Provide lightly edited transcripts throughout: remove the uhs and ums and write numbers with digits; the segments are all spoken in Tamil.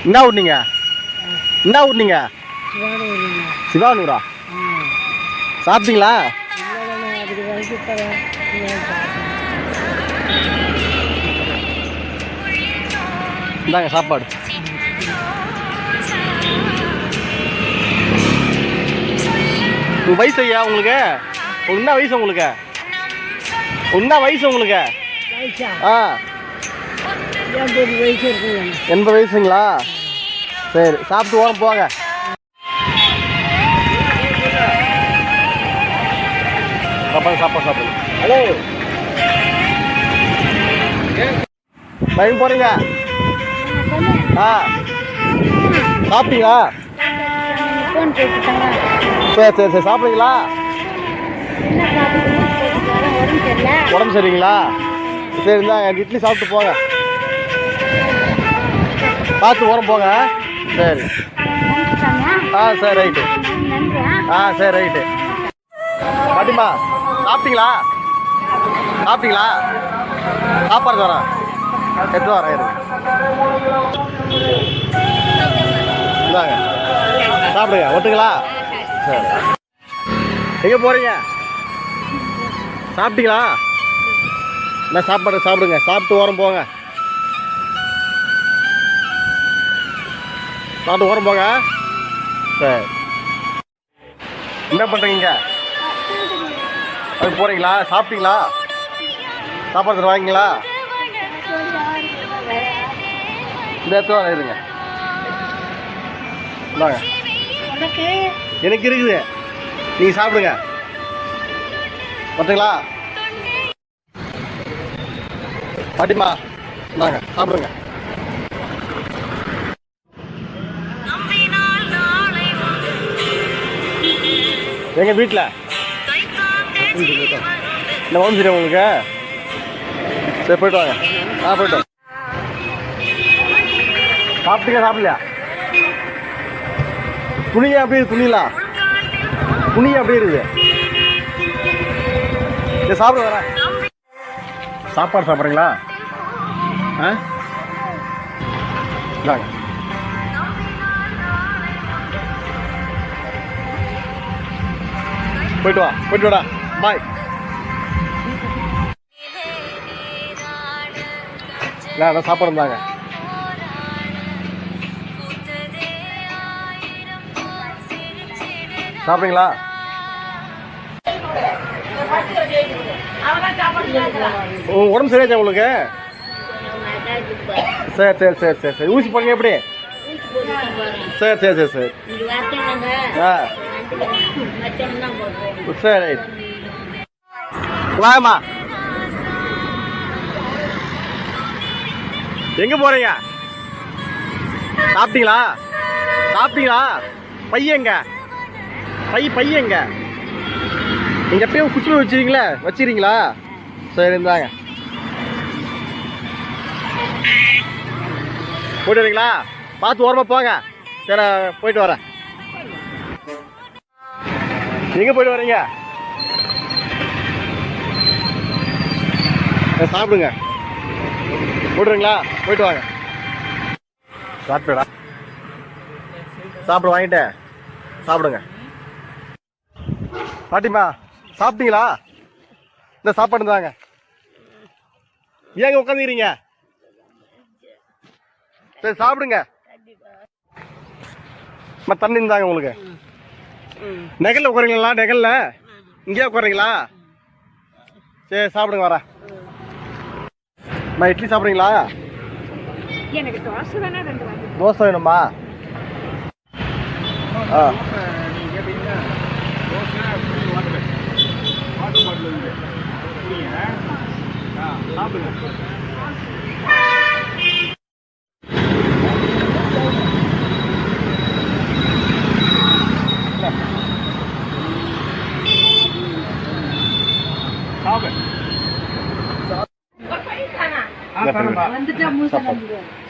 என்ன ஊர்னீங்க? என்ன ஊர்னீங்க? சிவானூரா? சாப்பிட்டீங்களா? இந்தாங்க சாப்பாடு. வயசு ஐயா உங்களுக்கு? என்ன வயசு உங்களுக்கு? என்ன வயசு உங்களுக்கு? ஆ 80 வயசுங்களா? சரி, சாப்பிட்டு ஓரம் போங்க. சாப்பாடு சாப்பிடுங்க. ஹலோ, டைம் போறீங்க? ஆ சாப்பிட்டீங்களா? சரி சரி சரி, சாப்பிடுங்களா? உடம்பு சரிங்களா? சரி, இருந்தா இட்லி சாப்பிட்டு போங்க. பார்த்து ஓரம் போங்க. சரி. ஆ சரி, ரைட்டு. ஆ சரி, ரைட்டு. பாட்டிமா, சாப்பிட்டீங்களா? சாப்பிட்டீங்களா? சாப்பாடு வரேன், எடுத்து வரேன். இந்தாங்க சாப்பிடுங்க. ஒட்டுங்களா? சரி. எங்கே போகிறீங்க? சாப்பிட்டீங்களா? என்ன சாப்பாடு? சாப்பிடுங்க. சாப்பிட்டு ஓரம் போங்க. சாப்பிட்டு ஓரம் போங்க. சரி. என்ன பண்ணுறீங்க? அது போகிறீங்களா? சாப்பிட்டீங்களா? சாப்பாடு வாங்கிங்களா? இந்த இடத்துல இருங்க. இந்தாங்க, எனக்கு இருக்குது. நீங்கள் சாப்பிடுங்க. பார்த்தீங்களா? பாட்டிமா, இந்தாங்க சாப்பிடுங்க. எங்கள் வீட்டில் இந்த உடம்பு சரியா உங்களுக்கு? சரி, போய்ட்டு வாங்க. போய்ட்டு வாங்க. சாப்பிட்டீங்க? சாப்பிடலையா? துணியே அப்படியே இருக்குது. துணியே அப்படியே இருக்குது. சரி, சாப்பிட வரேன். சாப்பாடு சாப்பிட்றீங்களா? ஆ இந்தாங்க. போய்ட்டு வா, போய்ட்டு வாடா. பாய். இல்லை, அதான் சாப்பாடு இருந்தாங்க. சாப்பிடுங்களா? உடம்பு சரியாச்சா உங்களுக்கு? சரி சரி சரி சரி சரி. ஊசி போடுங்க எப்படி? சரி சரி சரி சரி. ஆ சரி, வாங்கம்மா. எங்கே போகிறீங்க? சாப்பிட்டீங்களா? சாப்பிட்டீங்களா? பையங்க பையங்க நீங்கள் எப்பயும் குச்சில் வச்சுக்கிறீங்களா? சரி, இருந்தாங்க. போய்ட்டு வரீங்களா? பார்த்து ஓரமாக போங்க. சரி, போய்ட்டு வரேன். எங்கே போய்ட்டு வரீங்க? சாப்பிடுங்க. போய்ட்டுறீங்களா? போய்ட்டு வாங்க. சாப்பிட்டுடா. சாப்பிட வாங்கிட்டேன். சாப்பிடுங்க. பாட்டிமா, சாப்பிட்டீங்களா? இந்த சாப்பாடு தாங்க. ஏங்க உட்காந்துக்கிறீங்க? சரி, சாப்பிடுங்க. தண்ணி இருந்தாங்க உங்களுக்கு. நெகல்ல உட்காரீங்களா? நெகல்ல இங்கேயே உட்காரீங்களா? சரி, சாப்பிடுங்க. வரேன். இட்லி சாப்பிட்றீங்களா? தோசை வேணுமா? ஆ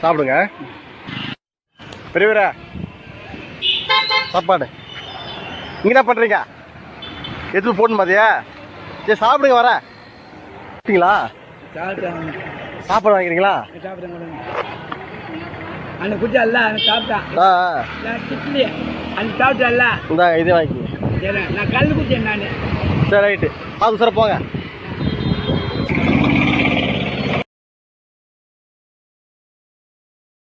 சாப்பிடுங்க. பெரியவரா, சாப்பாடு இங்கே என்ன பண்ணுறீங்க? எதுவும் போடணும் மாதிரியா? சரி, சாப்பிடுங்க. வர சாப்பிட்டீங்களா? சாப்பாடு வாங்கிக்கிறீங்களா? அந்த குடிச்சல்ல அந்த சாப்பிட்டான் கிட்லி அந்த சாப்பிட்டல்ல இந்த இதே வாங்கிக்கோங்க. சரி நான் கல் குடிச்சேன் நான். சரி ரைட்டு பார்த்து சார் போங்க.